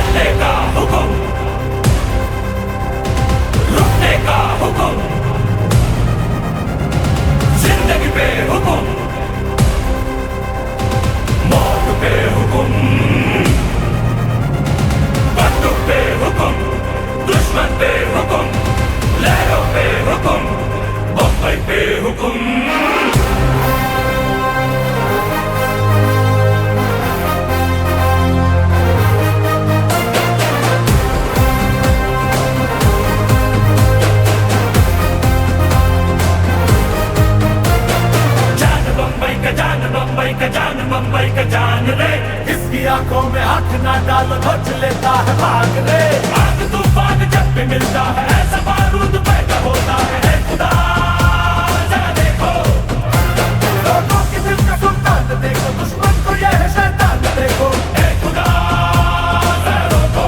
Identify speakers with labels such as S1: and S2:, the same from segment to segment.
S1: चलने का हुक्म, रुकने का हुक्म, जिंदगी पे हुक्म, मौत पे हुक्म, बंदूक पे हुक्म, दुश्मन पे हुक्म, लहरों पे हुक्म, बम्बई पे हुक्म। बम्बई का जान रे, इसकी आंखों में आंख ना डालो बच लेता है भाग रे। आग तूफान जब भी मिलता है ऐसा बारूद पैदा होता है खुदा जरा देखो, लोगों के दिल का सुल्तान देखो, दुश्मन को ये है शैतान देखो, ए खुदा जरा रोको।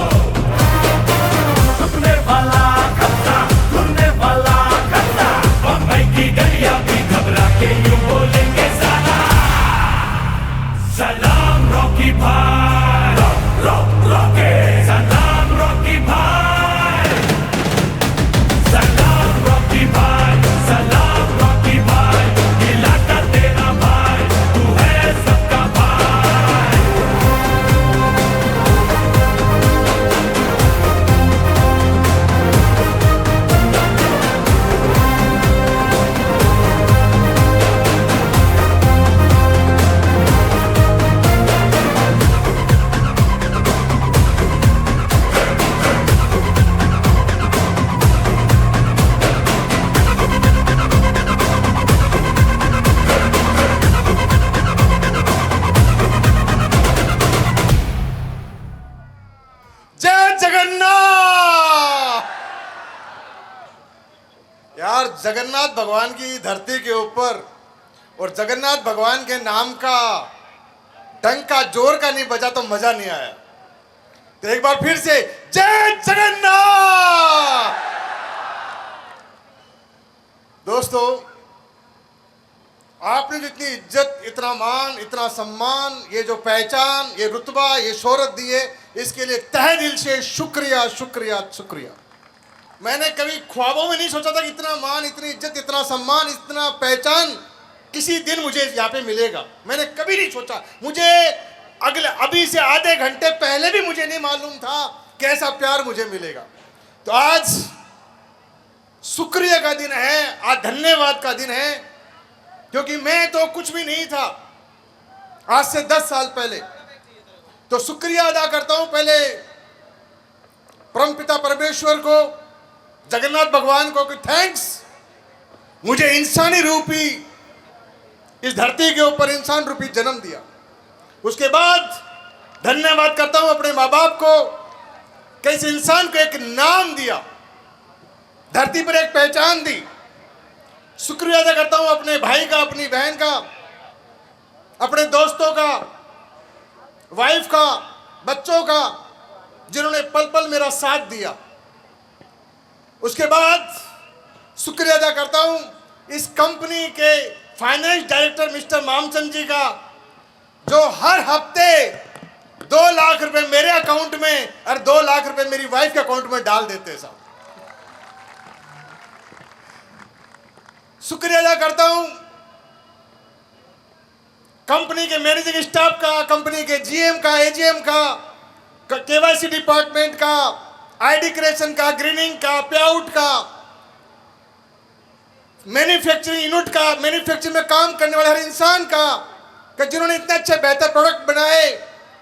S1: झुकने वाला खतरा, घुरने वाला खतरा, बम्बई की गलियां भी घबरा के यूं बोलेंगे सलाम रॉकी भाई, रॉकी सलाम रॉकी भाई, सलाम रॉकी भाई, सलाम रॉकी भाई, इलाका तेरा भाई, तू है सबका भाई।
S2: यार जगन्नाथ भगवान की धरती के ऊपर और जगन्नाथ भगवान के नाम का डंका जोर का नहीं बजा तो मजा नहीं आया। तो एक बार फिर से जय जगन्नाथ। दोस्तों, आपने जितनी इज्जत, इतना मान, इतना सम्मान, ये जो पहचान, ये रुतबा, ये शोहरत दी है, इसके लिए तहे दिल से शुक्रिया शुक्रिया शुक्रिया। मैंने कभी ख्वाबों में नहीं सोचा था कि इतना मान, इतनी इज्जत, इतना सम्मान, इतना पहचान किसी दिन मुझे यहाँ पे मिलेगा। मैंने कभी नहीं सोचा। मुझे अभी से आधे घंटे पहले भी मुझे नहीं मालूम था कैसा प्यार मुझे मिलेगा। तो आज शुक्रिया का दिन है, आज धन्यवाद का दिन है, क्योंकि मैं तो कुछ भी नहीं था आज से 10 साल पहले। तो शुक्रिया अदा करता हूं पहले परमपिता परमेश्वर को, जगन्नाथ भगवान को कि थैंक्स, मुझे इंसानी रूपी इस धरती के ऊपर इंसान रूपी जन्म दिया। उसके बाद धन्यवाद करता हूं अपने माँ बाप को कि इस इंसान को एक नाम दिया, धरती पर एक पहचान दी। शुक्रिया अदा करता हूं अपने भाई का, अपनी बहन का, अपने दोस्तों का, वाइफ का, बच्चों का, जिन्होंने पल पल मेरा साथ दिया। उसके बाद शुक्रिया अदा करता हूं इस कंपनी के फाइनेंस डायरेक्टर मिस्टर मामचंद जी का, जो हर हफ्ते 2 लाख रुपए मेरे अकाउंट में और 2 लाख रुपए मेरी वाइफ के अकाउंट में डाल देते साहब। शुक्रिया अदा करता हूं कंपनी के मैनेजिंग स्टाफ का, कंपनी के जीएम का, एजीएम का, केवाईसी डिपार्टमेंट का, आईडी क्रिएशन का, ग्रीनिंग का, पेआउट का, मैन्युफैक्चरिंग यूनिट का, मैन्युफैक्चरिंग में काम करने वाले हर इंसान का, कि जिन्होंने इतने अच्छे बेहतर प्रोडक्ट बनाए,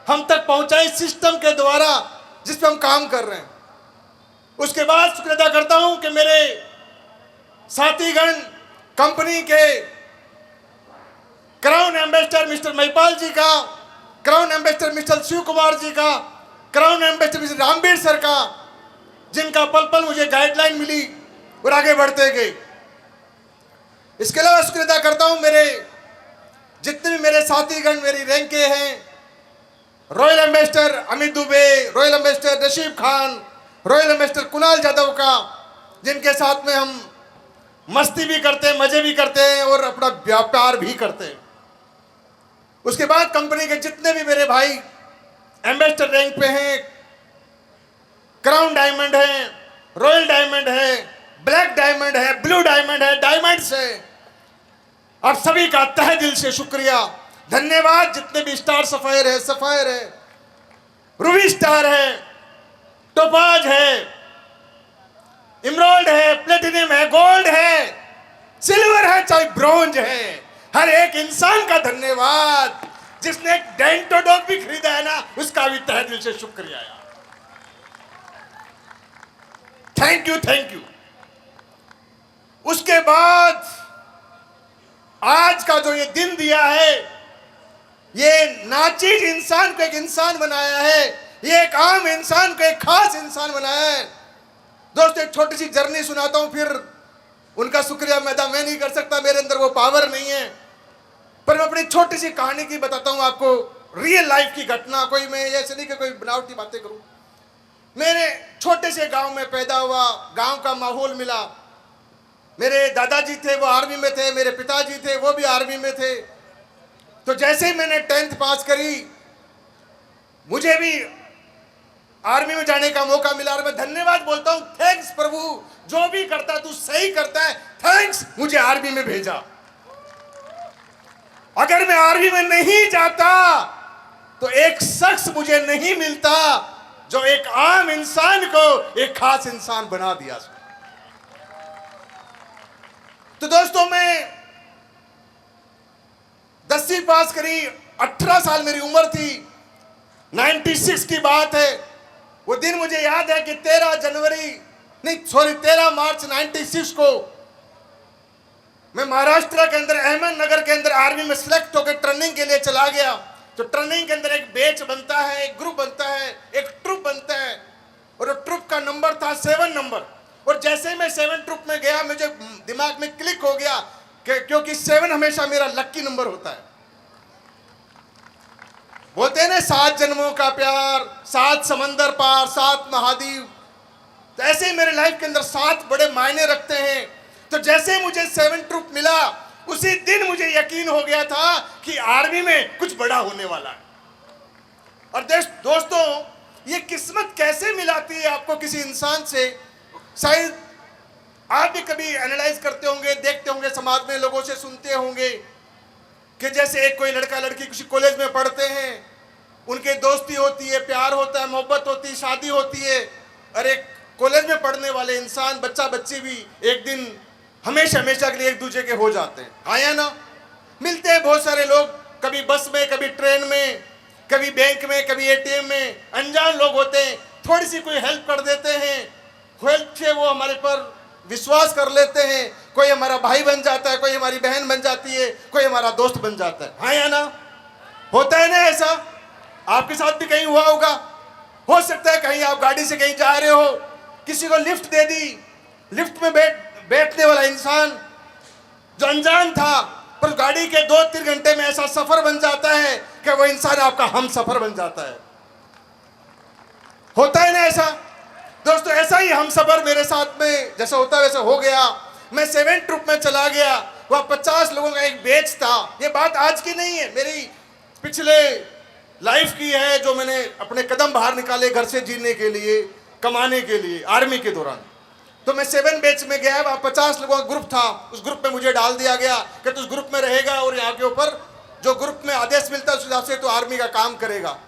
S2: हम तक पहुंचाए सिस्टम के द्वारा जिस पे हम काम कर रहे हैं। उसके बाद शुक्रिया अदा करता हूं कि मेरे साथीगण, कंपनी के crown ambassador mister Mahipal ji का, crown ambassador mister Shiv Kumar ji का, crown ambassador mister Rambir sir का, जिनका पल पल मुझे गाइडलाइन मिली और आगे बढ़ते गए। इसके अलावा शुक्रिया अदा करता हूं मेरे जितने भी मेरे साथीगण, मेरी रैंक के हैं, royal ambassador Amit Dubey, royal ambassador Rashid Khan, royal ambassador Kunal Yadav का, जिनके साथ में हम मस्ती भी करते हैं, मजे भी करते हैं और अपना व्यापार भी करते हैं। उसके बाद कंपनी के जितने भी मेरे भाई एम्बेसडर रैंक पे हैं, क्राउन डायमंड है, रॉयल डायमंड है, ब्लैक डायमंड है, ब्लू डायमंड है, डायमंड्स है। आप सभी का तहे दिल से शुक्रिया, धन्यवाद। जितने भी स्टार सफायर है, रूबी स्टार है, टोपाज है, इमराल्ड है, प्लेटिनम है, गोल्ड है, सिल्वर है, चाहे ब्रॉन्ज है, हर एक इंसान का धन्यवाद। जिसने एक डेंटोडॉग भी खरीदा है ना, उसका भी तहे दिल से शुक्रिया यार। Thank you, thank you. उसके बाद आज का जो ये दिन दिया है, ये नाचीज इंसान को एक इंसान बनाया है, ये एक आम इंसान को एक खास इंसान बनाया है। दोस्तों एक छोटी सी जर्नी सुनाता हूं, फिर उनका शुक्रिया मैं अदा नहीं कर सकता, मेरे अंदर वो पावर नहीं है, पर मैं अपनी छोटी सी कहानी की बताता हूं आपको, रियल लाइफ की घटना। कोई मैं ऐसे नहीं कि कोई बनावटी बातें करूं। मेरे छोटे से गांव में पैदा हुआ, गांव का माहौल मिला। मेरे दादाजी थे, वो आर्मी में थे, मेरे पिताजी थे, वो भी आर्मी में थे। तो जैसे ही मैंने 10th पास करी, मुझे भी आर्मी में जाने का मौका मिला, और मैं धन्यवाद बोलता हूं, थैंक्स प्रभु, जो भी करता तू सही करता है, थैंक्स मुझे आर्मी में भेजा। अगर मैं आर्मी में नहीं जाता तो एक शख्स मुझे नहीं मिलता जो एक आम इंसान को एक खास इंसान बना दिया। तो दोस्तों मैं 10वीं पास करी, 18 साल मेरी उम्र थी, 96 की बात है। वो दिन मुझे याद है कि 13 मार्च 96 को मैं महाराष्ट्र के अंदर अहमदनगर के अंदर आर्मी में सिलेक्ट होकर ट्रेनिंग के लिए चला गया। तो ट्रेनिंग के अंदर एक बैच बनता है, एक ग्रुप बनता है, एक ट्रुप बनता है, और ट्रुप का नंबर था 7 नंबर। और जैसे ही मैं 7 ट्रुप में गया, मुझे दिमाग में क्लिक हो गया कि क्योंकि 7 हमेशा मेरा लक्की नंबर होता है। बोलते हैं ना 7 जन्मों का प्यार, 7 समंदर पार, 7 महाद्वीप। तो ऐसे ही मेरे लाइफ के अंदर 7 बड़े मायने रखते हैं। तो जैसे मुझे 7 ट्रुप मिला, उसी दिन मुझे यकीन हो गया था कि आर्मी में कुछ बड़ा होने वाला है। और दोस्तों ये किस्मत कैसे मिलाती है आपको किसी इंसान से, शायद आप भी कभी एनालाइज करते होंगे, देखते होंगे, समाज में लोगों से सुनते होंगे कि जैसे एक कोई लड़का लड़की किसी कॉलेज में पढ़ते हैं, उनके दोस्ती होती है, प्यार होता है, मोहब्बत होती है, शादी होती है। और एक कॉलेज में पढ़ने वाले इंसान, बच्चा बच्ची भी एक दिन हमेशा के लिए एक दूसरे के हो जाते हैं, हाँ या ना। मिलते हैं बहुत सारे लोग, कभी बस में, कभी ट्रेन में, कभी बैंक में, कभी एटीएम में। अनजान लोग होते हैं, थोड़ी सी कोई हेल्प कर देते हैं, हेल्प से वो हमारे पर विश्वास कर लेते हैं। कोई हमारा भाई बन जाता है, कोई हमारी बहन बन जाती है, कोई हमारा दोस्त बन जाता है, हाँ या ना। होता है ना ऐसा, आपके साथ भी कहीं हुआ होगा। हो सकता है कहीं आप गाड़ी से कहीं जा रहे हो, किसी को लिफ्ट दे दी, लिफ्ट में बैठने वाला इंसान जो अनजान था, पर गाड़ी के 2-3 घंटे में ऐसा सफर बन जाता है कि वो इंसान आपका हम सफर बन जाता है। होता है ना ऐसा दोस्तों। ऐसा ही हम सफर मेरे साथ में जैसा होता है वैसा हो गया। मैं 7 ट्रुप में चला गया, वह 50 लोगों का एक बैच था। ये बात आज की नहीं है, मेरी पिछले लाइफ की है, जो मैंने अपने कदम बाहर निकाले घर से जीने के लिए, कमाने के लिए आर्मी के दौरान। तो मैं 7 बैच में गया, वहाँ 50 लोगों का ग्रुप था। उस ग्रुप में मुझे डाल दिया गया कि तू उस ग्रुप में रहेगा और यहाँ के ऊपर जो ग्रुप में आदेश मिलता है उस हिसाब से तो आर्मी का काम करेगा।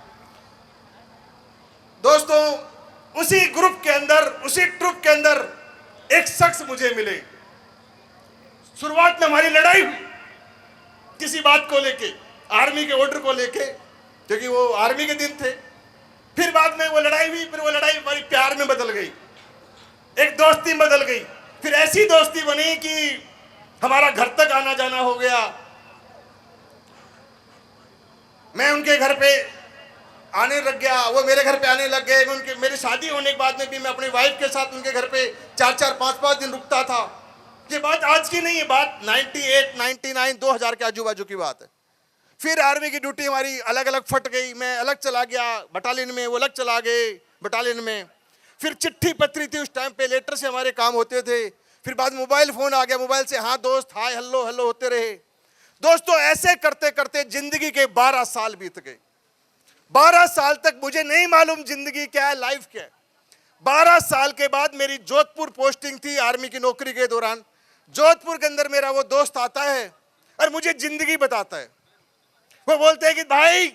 S2: दोस्तों उसी ग्रुप के अंदर, उसी ट्रुप के अंदर एक शख्स मुझे मिले। शुरुआत में हमारी लड़ाई हुई किसी बात को लेके, आर्मी के ऑर्डर को लेके, क्योंकि वो आर्मी के दिन थे। फिर बाद में वो लड़ाई हुई, फिर वो लड़ाई हमारी प्यार में बदल गई, एक दोस्ती बदल गई। फिर ऐसी दोस्ती बनी कि हमारा घर तक आना जाना हो गया। मैं उनके घर पे आने लग गया, वो मेरे घर पे आने लग गए। मैं मेरी शादी होने के बाद में भी मैं अपनी वाइफ के साथ उनके घर पे 4-4, 5-5 दिन रुकता था। ये बात आज की नहीं है, बात 98, 99, 2000 के आजू बाजू की बात है। फिर आर्मी की ड्यूटी हमारी अलग अलग फट गई, मैं अलग चला गया बटालियन में, वो अलग चला गए बटालियन में। फिर चिट्ठी पत्री थी उस टाइम पे, लेटर से हमारे काम होते थे। फिर बाद मोबाइल फोन आ गया, मोबाइल से हाँ दोस्त, हाय हेलो हेलो होते रहे। दोस्तों ऐसे करते करते जिंदगी के 12 साल बीत गए। 12 साल तक मुझे नहीं मालूम जिंदगी क्या है, लाइफ क्या है। 12 साल के बाद मेरी जोधपुर पोस्टिंग थी आर्मी की नौकरी के दौरान। जोधपुर के अंदर मेरा वो दोस्त आता है और मुझे जिंदगी बताता है। वो बोलते हैं कि भाई,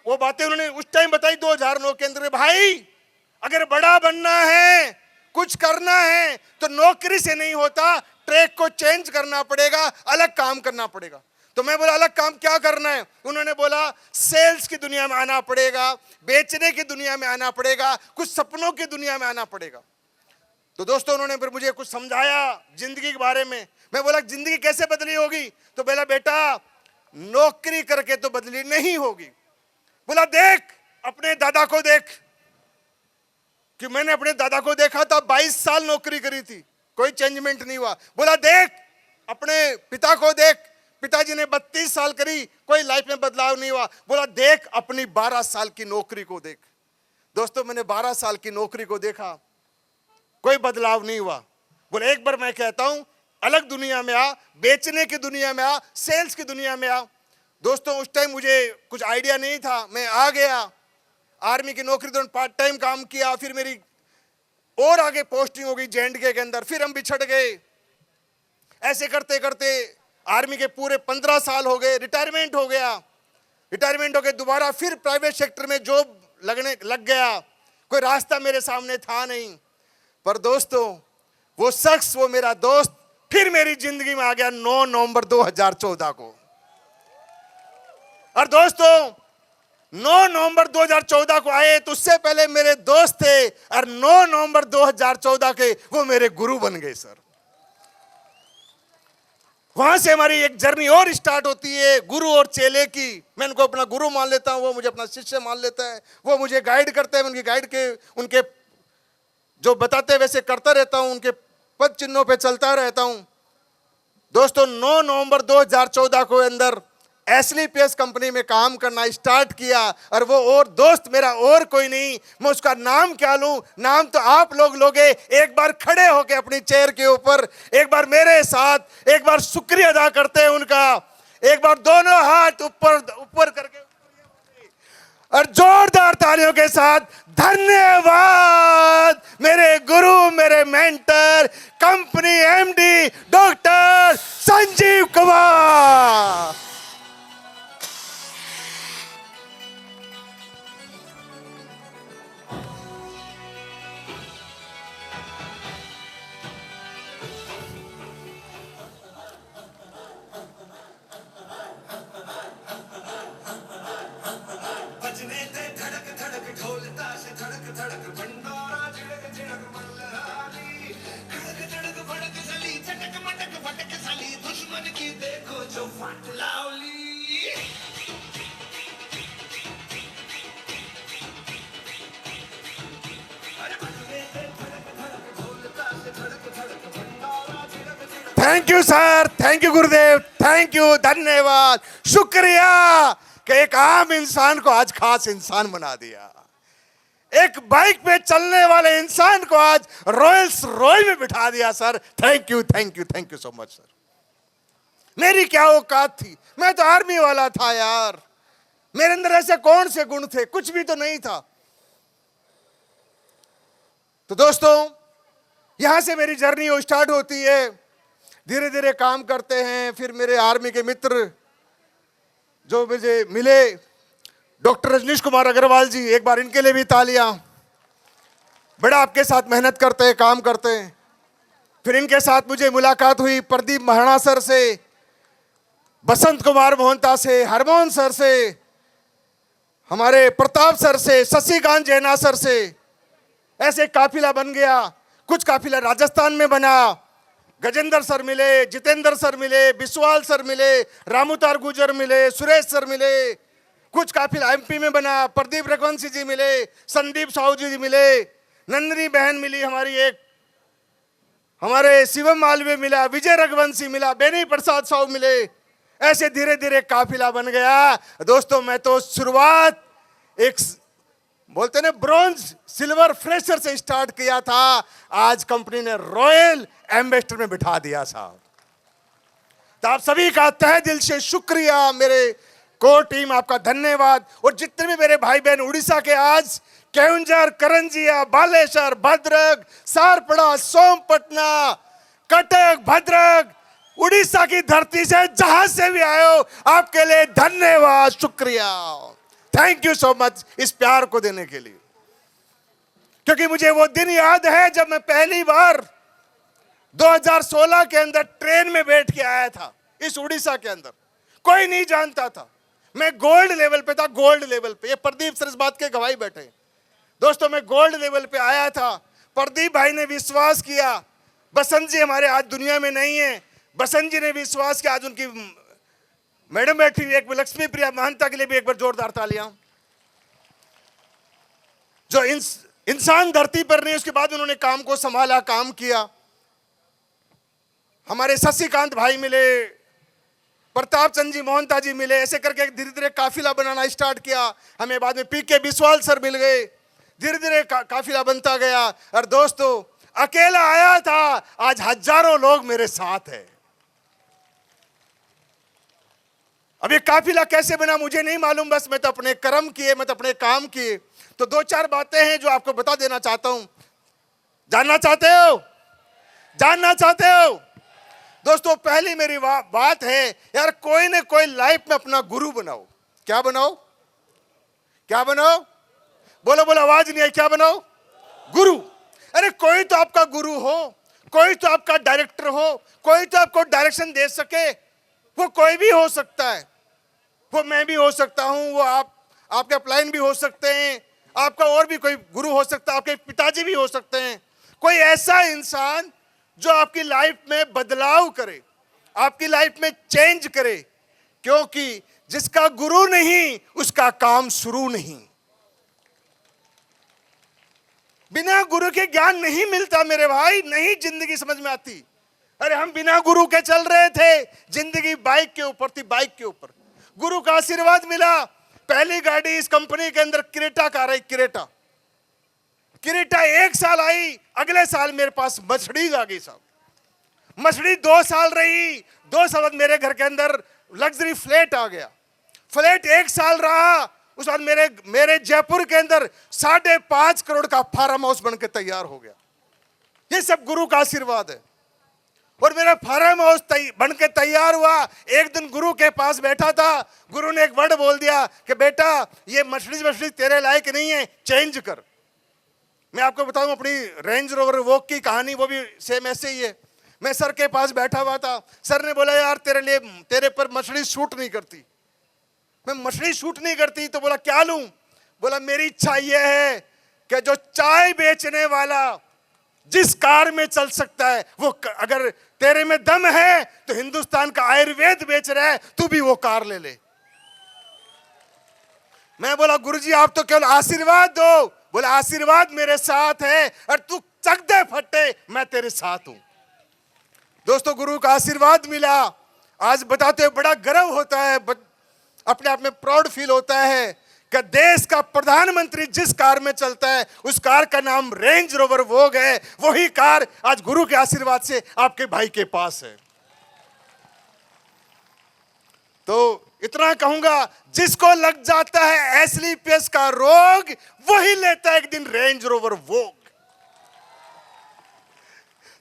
S2: वो बातें उन्होंने उस टाइम बताई 2009 के अंदर, भाई अगर बड़ा बनना है, कुछ करना है तो नौकरी से नहीं होता, ट्रैक को चेंज करना पड़ेगा, अलग काम करना पड़ेगा। तो मैं बोला अलग काम क्या करना है? उन्होंने बोला सेल्स की दुनिया में आना पड़ेगा, बेचने की दुनिया में आना पड़ेगा, कुछ सपनों की दुनिया में आना पड़ेगा। तो दोस्तों उन्होंने फिर मुझे कुछ समझाया जिंदगी के बारे में। मैं बोला जिंदगी कैसे बदली होगी? तो बोला बेटा नौकरी करके तो बदली नहीं होगी। बोला देख अपने दादा को देख, कि मैंने अपने दादा को देखा था 22 साल नौकरी करी थी, कोई चेंजमेंट नहीं हुआ। बोला देख अपने पिता को देख, पिताजी ने 32 साल करी, कोई लाइफ में बदलाव नहीं हुआ। बोला देख अपनी 12 साल की नौकरी को देख। दोस्तों मैंने 12 साल की नौकरी को देखा, कोई बदलाव नहीं हुआ। बोले एक बार मैं कहता हूं अलग दुनिया में आ, बेचने की दुनिया में आ, सेल्स की दुनिया में आ। दोस्तों उस टाइम मुझे कुछ आइडिया नहीं था, मैं आ गया आर्मी की नौकरी दौरान, पार्ट टाइम काम किया, फिर मेरी और आगे पोस्टिंग हो गई J&K के अंदर, फिर हम बिछड़ गए। ऐसे करते करते आर्मी के पूरे 15 साल हो गए, रिटायरमेंट हो गया। रिटायरमेंट हो गए दोबारा फिर प्राइवेट सेक्टर में जॉब लगने लग गया, कोई रास्ता मेरे सामने था नहीं। पर दोस्तों वो शख्स, वो मेरा दोस्त फिर मेरी जिंदगी में आ गया 9 नवंबर 2014 को। और दोस्तों 9 नवंबर 2014 को आए तो उससे पहले मेरे दोस्त थे, और 9 नवंबर 2014 के वो मेरे गुरु बन गए सर। वहां से हमारी एक जर्नी और स्टार्ट होती है गुरु और चेले की। मैं उनको अपना गुरु मान लेता हूं, वो मुझे अपना शिष्य मान लेता है, वो मुझे गाइड करते हैं, उनकी गाइड के उनके जो बताते हैं वैसे करता रहता हूं, उनके पद चिन्हों पे चलता रहता हूं। दोस्तों 9 नवंबर 2014 को अंदर SLPS कंपनी में काम करना स्टार्ट किया, और वो और दोस्त मेरा और कोई नहीं, मैं उसका नाम क्या लूं? नाम तो आप लोग लोगे। एक बार खड़े होके अपनी चेयर के ऊपर एक बार मेरे साथ एक बार शुक्रिया अदा करते हैं उनका, एक बार दोनों हाथ ऊपर ऊपर करके और जोरदार तालियों के साथ धन्यवाद मेरे गुरु, मेरे mentor, company MD doctor Sanjeev Kumar. Thank you sir, thank you Gurudev, thank you, धन्यवाद, शुक्रिया कि एक आम इंसान को आज खास इंसान बना दिया। एक बाइक पे चलने वाले इंसान को आज रॉयल्स रॉयल में बिठा दिया sir. Thank you thank you thank you so much sir. मेरी क्या औकात थी, मैं तो आर्मी वाला था यार, मेरे अंदर ऐसे कौन से गुण थे? कुछ भी तो नहीं था। तो दोस्तों यहां से मेरी जर्नी स्टार्ट होती है, धीरे धीरे काम करते हैं। फिर मेरे आर्मी के मित्र जो मुझे मिले, डॉक्टर रजनीश कुमार अग्रवाल जी, एक बार इनके लिए भी तालियां। बड़ा आपके साथ मेहनत करते हैं, काम करते हैं। फिर इनके साथ मुझे मुलाकात हुई प्रदीप महाराणा सर से, बसंत कुमार मोहंता से, हरमोहन सर से, हमारे प्रताप सर से, शशिकांत जैना सर से। ऐसे काफिला बन गया। कुछ काफिला राजस्थान में बना, गजेंद्र सर मिले, जितेंद्र सर मिले, बिस्वाल सर मिले, रामूतार गुजर मिले, सुरेश सर मिले। कुछ काफिला MP में बना, प्रदीप रघुवंशी जी मिले, संदीप साहू जी मिले, नंदनी बहन मिली हमारी एक, हमारे शिवम मालवीय मिला, विजय रघुवंशी मिला, बेनी प्रसाद साहू मिले। ऐसे धीरे धीरे काफिला बन गया। दोस्तों मैं तो शुरुआत एक बोलते ना ब्रॉन्ज सिल्वर फ्रेशर से स्टार्ट किया था, आज कंपनी ने रॉयल एम्बेसडर में बिठा दिया साहब। तो आप सभी का तहे दिल से शुक्रिया, मेरे कोर टीम आपका धन्यवाद। और जितने भी मेरे भाई बहन उड़ीसा के आज केउंझर, करंजिया, बालेश्वर, भद्रक, सारपड़ा, सोमपटना, कटक, भद्रक, उड़ीसा की धरती से जहां से भी आए हो, आपके लिए धन्यवाद, शुक्रिया, थैंक यू सो मच इस प्यार को देने के लिए। क्योंकि मुझे वो दिन याद है जब मैं पहली बार 2016 के अंदर ट्रेन में बैठ के आया था इस उड़ीसा के अंदर। कोई नहीं जानता था, मैं गोल्ड लेवल पे था, गोल्ड लेवल पे। ये प्रदीप सर इस बात के गवाही बैठे दोस्तों, मैं गोल्ड लेवल पे आया था। प्रदीप भाई ने विश्वास किया, बसंत जी हमारे आज दुनिया में नहीं है, बसंत जी ने विश्वास किया। आज उनकी मैडम बैठी हुई, एक लक्ष्मी प्रिया महंता के लिए भी एक बार जोरदार तालियां। जो इंसान धरती पर नहीं, उसके बाद उन्होंने काम को संभाला, काम किया। हमारे शशिकांत भाई मिले, प्रताप चंद जी, मोहनता जी मिले, ऐसे करके धीरे धीरे काफिला बनाना स्टार्ट किया। हमें बाद में पीके बिस्वाल सर मिल गए, धीरे धीरे काफिला बनता गया। और दोस्तों, अकेला आया था, आज हजारों लोग मेरे साथ हैं। अब ये काफिला कैसे बना मुझे नहीं मालूम, बस मैं तो अपने कर्म किए, मैं तो अपने काम किए। तो दो चार बातें हैं जो आपको बता देना चाहता हूं। जानना चाहते हो? जानना चाहते हो? दोस्तों, पहली मेरी बात है, यार कोई ना कोई लाइफ में अपना गुरु बनाओ। क्या बनाओ? क्या बनाओ? बोलो बोलो, आवाज नहीं आई, क्या बनाओ? गुरु। अरे कोई तो आपका गुरु हो, कोई तो आपका डायरेक्टर हो, कोई तो आपको डायरेक्शन दे सके। वो कोई भी हो सकता है, वो मैं भी हो सकता हूं, वो आपके अपलाइन भी हो सकते हैं, आपका और भी कोई गुरु हो सकता है, आपके पिताजी भी हो सकते हैं। कोई ऐसा इंसान जो आपकी लाइफ में बदलाव करे, आपकी लाइफ में चेंज करे। क्योंकि जिसका गुरु नहीं उसका काम शुरू नहीं। बिना गुरु के ज्ञान नहीं मिलता मेरे भाई, नहीं जिंदगी समझ में आती। अरे हम बिना गुरु के चल रहे थे, जिंदगी बाइक के ऊपर थी, बाइक के ऊपर गुरु का आशीर्वाद मिला। पहली गाड़ी इस कंपनी के अंदर क्रेटा कार आई, क्रेटा। क्रेटा 1 साल आई, अगले साल मेरे पास मर्सिडीज आ गई साहब। मर्सिडीज 2 साल रही, 2 साल बाद मेरे घर के अंदर लग्जरी फ्लैट आ गया। फ्लैट 1 साल रहा, उस बाद मेरे जयपुर के अंदर 5.5 करोड़ का फार्म हाउस बनकर तैयार हो गया। ये सब गुरु का आशीर्वाद है। और मेरा फार्म हाउस बनके तैयार हुआ। एक दिन गुरु के पास बैठा था, गुरु ने एक वर्ड बोल दिया कि बेटा ये मर्सिडीज तेरे लायक नहीं है, चेंज कर। मैं आपको बताऊं अपनी रेंज रोवर वॉक की कहानी, वो भी सेम ऐसे ही है। मैं सर के पास बैठा हुआ था, सर ने बोला यार तेरे पर मर्सिडीज शूट नहीं करती। मैं मर्सिडीज शूट नहीं करती तो बोला क्या लूं? बोला मेरी इच्छा यह है कि जो चाय बेचने वाला जिस कार में चल सकता है, वो अगर तेरे में दम है तो हिंदुस्तान का आयुर्वेद बेच रहा है, तू भी वो कार ले ले। मैं बोला गुरुजी आप तो केवल आशीर्वाद दो। बोला आशीर्वाद मेरे साथ है और तू चक दे फट्टे, मैं तेरे साथ हूं। दोस्तों, गुरु का आशीर्वाद मिला। आज बताते हुए बड़ा गर्व होता है, अपने आप में प्राउड फील होता है कि देश का प्रधानमंत्री जिस कार में चलता है उस कार का नाम रेंज रोवर वोग है। वही कार आज गुरु के आशीर्वाद से आपके भाई के पास है। तो इतना कहूंगा, जिसको लग जाता है एसलीपीएस का रोग वही लेता है एक दिन रेंज रोवर वोग।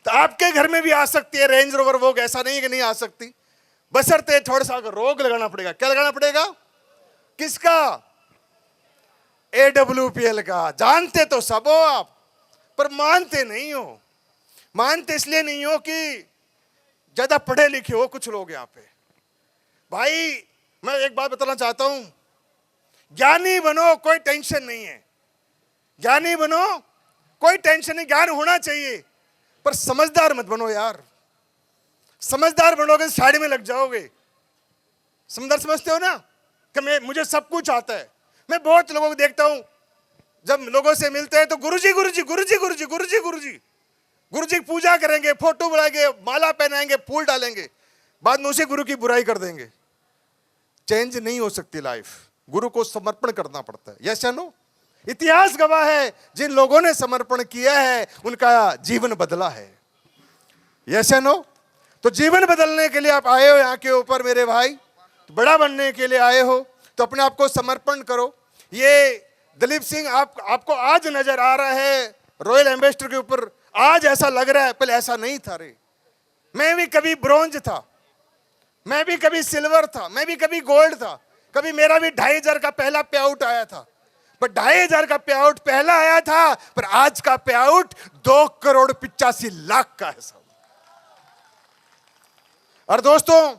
S2: तो आपके घर में भी आ सकती है रेंज रोवर वोग, ऐसा नहीं है कि नहीं आ सकती, बशर्ते थोड़ा सा रोग लगाना पड़ेगा। क्या लगाना पड़ेगा? किसका? AWPL का। जानते तो सब हो आप, पर मानते नहीं हो। मानते इसलिए नहीं हो कि ज्यादा पढ़े लिखे हो कुछ लोग यहाँ पे। भाई मैं एक बात बताना चाहता हूं, ज्ञानी बनो, कोई टेंशन नहीं है। ज्ञानी बनो, कोई टेंशन नहीं, ज्ञान होना चाहिए, पर समझदार मत बनो यार। समझदार बनोगे तो साइड में लग जाओगे। समझते हो ना कि मुझे सब कुछ आता है। मैं बहुत लोगों को देखता हूं, जब लोगों से मिलते हैं तो गुरुजी गुरुजी गुरुजी गुरुजी गुरुजी गुरुजी गुरुजी की पूजा करेंगे, फोटो बनाएंगे, माला पहनाएंगे, फूल डालेंगे, बाद में उसी गुरु की बुराई कर देंगे। चेंज नहीं हो सकती लाइफ, गुरु को समर्पण करना पड़ता है। यस या नो? इतिहास गवाह है, जिन लोगों ने समर्पण किया है उनका जीवन बदला है। यस या नो? तो जीवन बदलने के लिए आप आए हो यहाँ के ऊपर मेरे भाई, बड़ा बनने के लिए आए हो। तो अपने आप को समर्पण करो। ये दलीप सिंह आपको आज नजर आ रहा है रॉयल एम्बेसडर के ऊपर, आज ऐसा लग रहा है, पहले ऐसा नहीं था रे। मैं भी कभी ब्रॉन्ज था, मैं भी कभी सिल्वर था, मैं भी कभी गोल्ड था, कभी मेरा भी 2,500 का पहला पे आउट आया था, पर 2,500 का पे आउट पहला आया था, पर आज का पे आउट 2,85,00,000 का है साहब। और दोस्तों,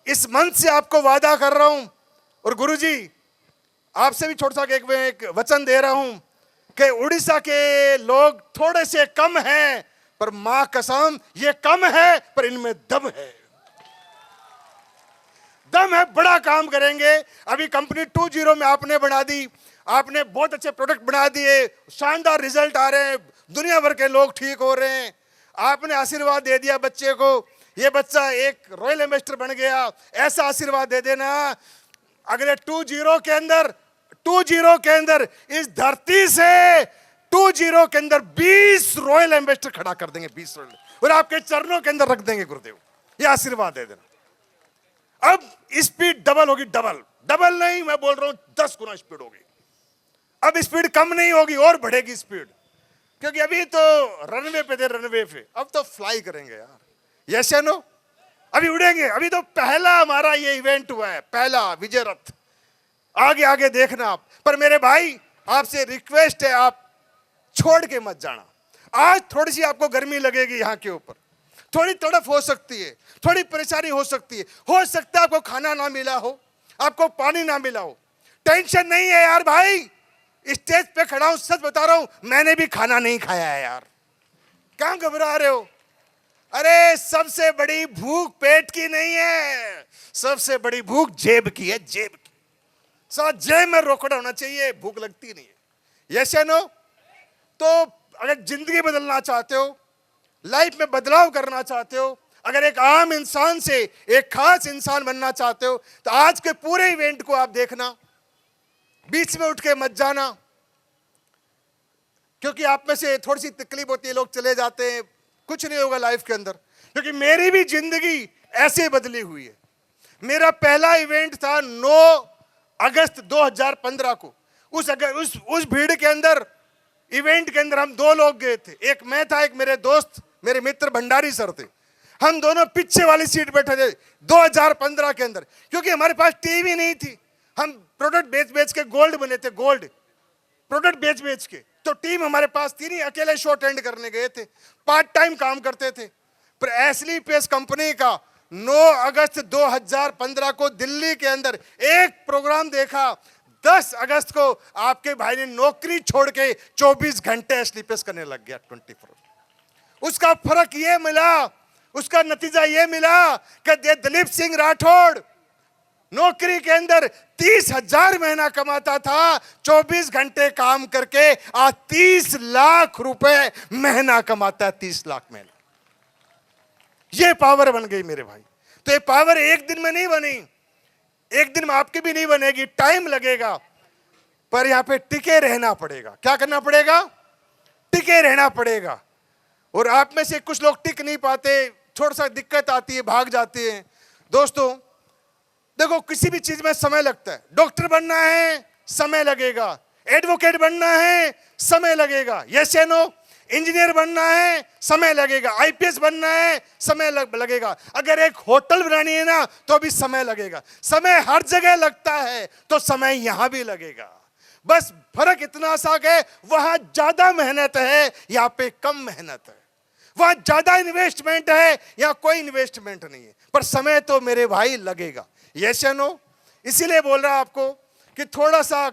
S2: इस मंच से आपको वादा कर रहा हूं, और गुरुजी आपसे भी छोटा सा एक वचन दे रहा हूं कि उड़ीसा के लोग थोड़े से कम हैं, पर मां कसम ये कम है, पर इनमें दम है, दम है, बड़ा काम करेंगे। अभी कंपनी 2.0 में आपने बना दी, आपने बहुत अच्छे प्रोडक्ट बना दिए, शानदार रिजल्ट आ रहे हैं, दुनिया भर के लोग ठीक हो रहे हैं। आपने आशीर्वाद दे दिया बच्चे को, ये बच्चा एक रॉयल एम्बेसडर बन गया। ऐसा आशीर्वाद दे देना अगले 2.0 के अंदर इस धरती से 2.0 के अंदर 20 रॉयल एम्बेसडर खड़ा कर देंगे, 20 रॉयल, और आपके चरणों के अंदर रख देंगे गुरुदेव। ये आशीर्वाद दे देना। अब स्पीड डबल होगी, डबल नहीं, मैं बोल रहा हूं 10 गुना स्पीड होगी। अब स्पीड कम नहीं होगी, और बढ़ेगी स्पीड, क्योंकि अभी तो रनवे पे थे, रनवे पे, अब तो फ्लाई करेंगे यार। यस या नो? अभी उड़ेंगे। अभी तो पहला हमारा ये इवेंट हुआ है, पहला विजय रथ। आगे आगे देखना आप। पर मेरे भाई आपसे रिक्वेस्ट है, आप छोड़ के मत जाना। आज थोड़ी सी आपको गर्मी लगेगी, यहाँ के ऊपर थोड़ी तड़फ हो सकती है, थोड़ी परेशानी हो सकती है, हो सकता है आपको खाना ना मिला हो, आपको पानी ना मिला हो। टेंशन नहीं है यार भाई, स्टेज पे खड़ा हूं, सच बता रहा हूं, मैंने भी खाना नहीं खाया है यार। कहां घबरा रहे हो? अरे सबसे बड़ी भूख पेट की नहीं है, सबसे बड़ी भूख जेब की है, जेब की। साथ जेब में रोकड़ा होना चाहिए, भूख लगती नहीं है। यस या नो? तो अगर जिंदगी बदलना चाहते हो, लाइफ में बदलाव करना चाहते हो, अगर एक आम इंसान से एक खास इंसान बनना चाहते हो, तो आज के पूरे इवेंट को आप देखना, बीच में उठ के मत जाना, क्योंकि आप में से थोड़ी सी तकलीफ होती है, लोग चले जाते हैं, कुछ नहीं होगा लाइफ के अंदर। क्योंकि मेरी भी जिंदगी ऐसे बदली हुई है। मेरा पहला इवेंट था 9 अगस्त 2015 को। उस भीड़ के अंदर, इवेंट के अंदर हम 2 लोग गए थे, एक मैं था, एक मेरे दोस्त, मेरे मित्र भंडारी सर थे। हम दोनों पीछे वाली सीट बैठे थे 2015 के अंदर, क्योंकि हमारे पास टीवी नहीं थी। हम प्रोडक्ट बेच के गोल्ड बने थे, गोल्ड प्रोडक्ट बेच के। तो टीम हमारे पास थी नहीं, अकेले शो अटेंड करने गए थे, पार्ट टाइम काम करते थे। पर एसली पेस कंपनी का 9 अगस्त 2015 को दिल्ली के अंदर एक प्रोग्राम देखा। 10 अगस्त को आपके भाई ने नौकरी छोड़ के 24 घंटे एसली पेस करने लग गया, 24। उसका फर्क ये मिला, उसका नतीजा ये मिला कि दलीप सिंह राठौड़ नौकरी के अंदर 30,000 महीना कमाता था, 24 घंटे काम करके आज 30 लाख रुपए महीना कमाता है, 30 लाख महीना। ये पावर बन गई मेरे भाई। तो ये पावर एक दिन में नहीं बनी, एक दिन में आपकी भी नहीं बनेगी, टाइम लगेगा, पर यहां पे टिके रहना पड़ेगा। क्या करना पड़ेगा? टिके रहना पड़ेगा। और आप में से कुछ लोग टिक नहीं पाते, थोड़ा सा दिक्कत आती है, भाग जाते हैं। दोस्तों देखो, किसी भी चीज में समय लगता है। डॉक्टर बनना है, समय लगेगा। एडवोकेट बनना है, समय लगेगा। यस या नो? इंजीनियर बनना है, समय लगेगा। आईपीएस बनना है, समय लगेगा। अगर एक होटल बनानी है ना, तो भी समय लगेगा। समय हर जगह लगता है, तो समय यहां भी लगेगा। बस फर्क इतना सा है, वहां ज्यादा मेहनत है, यहां पे कम मेहनत है। वहां ज्यादा इन्वेस्टमेंट है, यहां कोई इन्वेस्टमेंट नहीं है, पर समय तो मेरे भाई लगेगा। यस या नो? इसीलिए बोल रहा आपको कि थोड़ा सा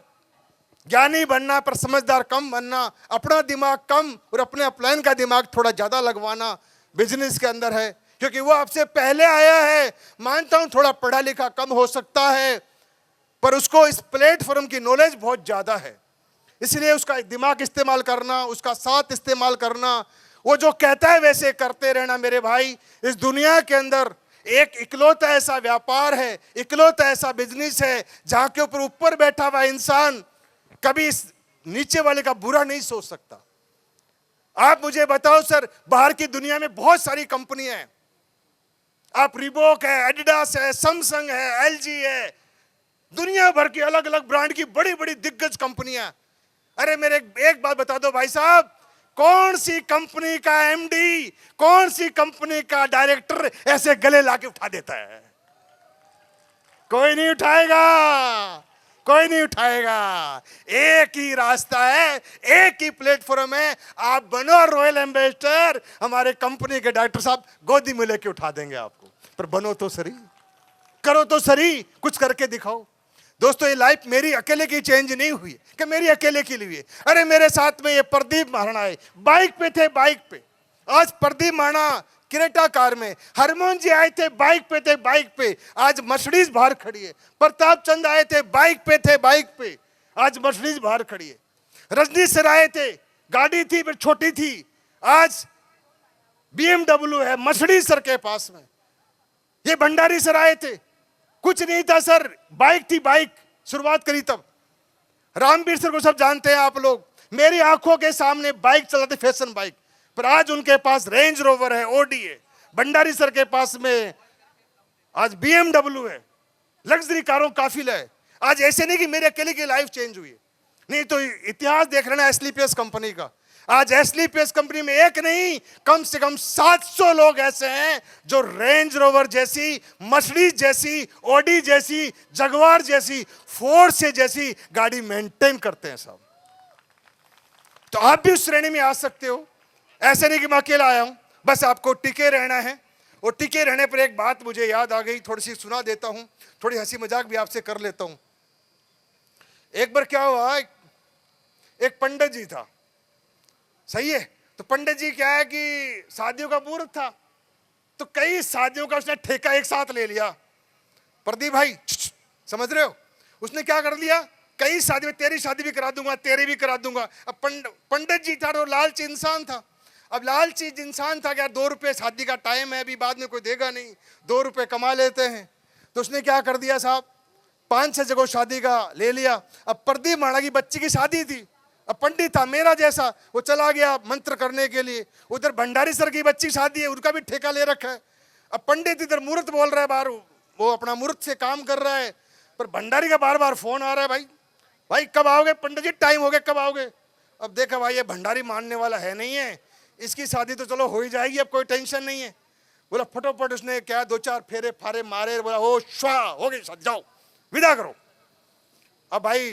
S2: ज्ञानी बनना, पर समझदार कम बनना, अपना दिमाग कम और अपने अपलाइन का दिमाग थोड़ा ज्यादा लगवाना बिजनेस के अंदर है, क्योंकि वो आपसे पहले आया है। मानता हूं थोड़ा पढ़ा लिखा कम हो सकता है, पर उसको इस प्लेटफॉर्म की नॉलेज बहुत ज्यादा है। इसलिए उसका दिमाग इस्तेमाल करना, उसका साथ इस्तेमाल करना, वो जो कहता है वैसे करते रहना मेरे भाई। इस दुनिया के अंदर एक इकलौता ऐसा व्यापार है, इकलौता ऐसा बिजनेस है, जहां के ऊपर बैठा हुआ इंसान कभी इस नीचे वाले का बुरा नहीं सोच सकता। आप मुझे बताओ सर, बाहर की दुनिया में बहुत सारी कंपनियां हैं। आप रिबॉक है, एडिडास है, सैमसंग है, एलजी है, दुनिया भर की अलग अलग ब्रांड की बड़ी बड़ी दिग्गज कंपनियां। अरे मेरे एक बात बता दो भाई साहब, कौन सी कंपनी का एमडी, कौन सी कंपनी का डायरेक्टर ऐसे गले लाके उठा देता है? कोई नहीं उठाएगा, कोई नहीं उठाएगा। एक ही रास्ता है, एक ही प्लेटफॉर्म है, आप बनो रॉयल एम्बेसडर। हमारे कंपनी के डायरेक्टर साहब गोदी में लेके उठा देंगे आपको, पर बनो तो सही, करो तो सही, कुछ करके दिखाओ। दोस्तों, ये लाइफ मेरी अकेले की चेंज नहीं हुई कि मेरी अकेले के लिए। अरे मेरे साथ में ये प्रदीप महाराणा है, बाइक पे थे, बाइक पे। आज प्रदीप महाराणा क्रेटा कार में, हरमोहन जी आए थे बाइक पे थे, बाइक पे। आज मर्सिडीज बाहर खड़ी है। प्रताप चंद आए थे बाइक पे थे, बाइक पे। आज मर्सिडीज बाहर खड़ी है। रजनीश सर आए थे, गाड़ी थी पर छोटी थी, आज BMW है मर्सिडीज सर के पास में। ये भंडारी सर आए थे, कुछ नहीं था सर, बाइक थी, बाइक शुरुआत करी तब। रामवीर सर को सब जानते हैं आप लोग, मेरी आंखों के सामने बाइक चलाते, फैशन बाइक, पर आज उनके पास रेंज रोवर है, ओडी है। भंडारी सर के पास में आज BMW है, लग्जरी कारों काफिला है। आज ऐसे नहीं कि मेरे अकेले की लाइफ चेंज हुई है, नहीं तो इतिहास देख लेना एसलीपीएस कंपनी का। आज एसलीपीएस कंपनी में एक नहीं, कम से कम 700 लोग ऐसे हैं जो रेंज रोवर जैसी, मर्सिडीज जैसी, ओडी जैसी, जगुआर जैसी, फोर्स जैसी गाड़ी मेंटेन करते हैं साहब। तो आप भी उस श्रेणी में आ सकते हो। ऐसे नहीं कि मैं अकेला आया हूं, बस आपको टिके रहना है। और टिके रहने पर एक बात मुझे याद आ गई, थोड़ी सी सुना देता हूं, थोड़ी हंसी मजाक भी आपसे कर लेता हूं। एक बार क्या हुआ, एक पंडित जी था, सही है। तो पंडित जी क्या है कि शादियों का मुहूर्त था, तो कई शादियों का उसने ठेका एक साथ ले लिया। प्रदीप भाई समझ रहे हो, उसने क्या कर लिया, कई शादी में, तेरी शादी भी करा दूंगा, तेरी भी करा दूंगा। अब पंडित जी था, वो लालची इंसान था। अब लालची इंसान था क्या, 2 रुपये शादी का टाइम है, अभी बाद में कोई देगा नहीं, 2 रुपये कमा लेते हैं। तो उसने क्या कर दिया साहब, 5-6 जगह शादी का ले लिया। अब प्रदीप महाराणा की बच्ची की शादी थी, अब पंडित था मेरा जैसा, वो चला गया मंत्र करने के लिए। उधर भंडारी सर की बच्ची शादी है, उनका भी ठेका ले रखा है। अब पंडित इधर मुहूर्त बोल रहा है बाहर, वो अपना मुहूर्त से काम कर रहा है, पर भंडारी का बार बार फोन आ रहा है, भाई कब आओगे पंडित जी, टाइम हो गया, कब आओगे। अब देखा भाई ये भंडारी मानने वाला है नहीं है, इसकी शादी तो चलो हो ही जाएगी, अब कोई टेंशन नहीं है। बोला फटोफट उसने क्या 2-4 फेरे फारे मारे, बोला ओ श्वा हो गई शादी, जाओ विदा करो। अब भाई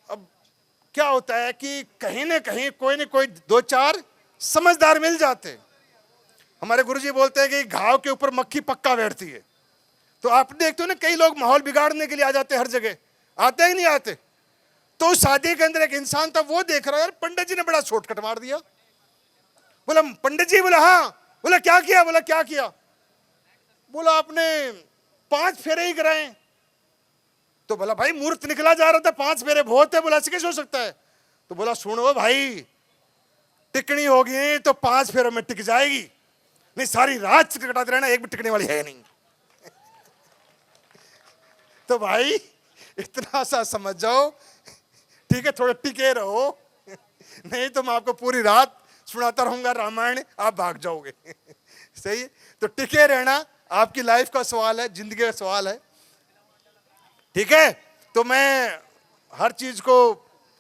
S2: अब क्या होता है कि कहीं ना कहीं कोई न कोई 2-4 समझदार मिल जाते। हमारे गुरुजी बोलते हैं कि घाव के ऊपर मक्खी पक्का बैठती है। तो आप देखते हो ना, कई लोग माहौल बिगाड़ने के लिए आ जाते हैं, हर जगह आते ही नहीं आते। तो शादी के अंदर एक इंसान था, वो देख रहा है पंडित जी ने बड़ा शॉर्टकट मार दिया। बोला पंडित जी, बोला हाँ, बोला क्या किया, बोला क्या किया, बोला आपने 5 फेरे ही कराए। तो बोला भाई मुहूर्त निकला जा रहा था, 5 फेरे बहुत है, बोला ऐसे कैसे हो सकता है। तो बोला सुनो भाई, टिकनी होगी तो 5 फेरों में टिक जाएगी, नहीं सारी रात कटाते रहना, एक भी टिकने वाली है नहीं। तो भाई इतना सा समझ जाओ, ठीक है, थोड़ा टिके रहो, नहीं तो मैं आपको पूरी रात सुनाता रहूंगा रामायण, आप भाग जाओगे। सही है? तो टिके रहना आपकी लाइफ का सवाल है, जिंदगी का सवाल है, ठीक है। तो मैं हर चीज को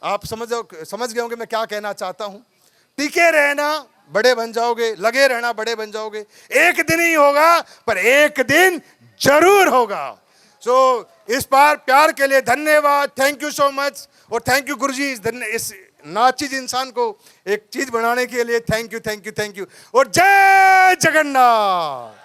S2: आप समझ गए होंगे मैं क्या कहना चाहता हूं। टिके रहना, बड़े बन जाओगे, लगे रहना, बड़े बन जाओगे। एक दिन ही होगा, पर एक दिन जरूर होगा। सो इस बार प्यार के लिए धन्यवाद, थैंक यू सो मच। और थैंक यू गुरुजी, इस नाचीज इंसान को एक चीज बनाने के लिए thank you, thank you, thank you. और जय जगन्नाथ।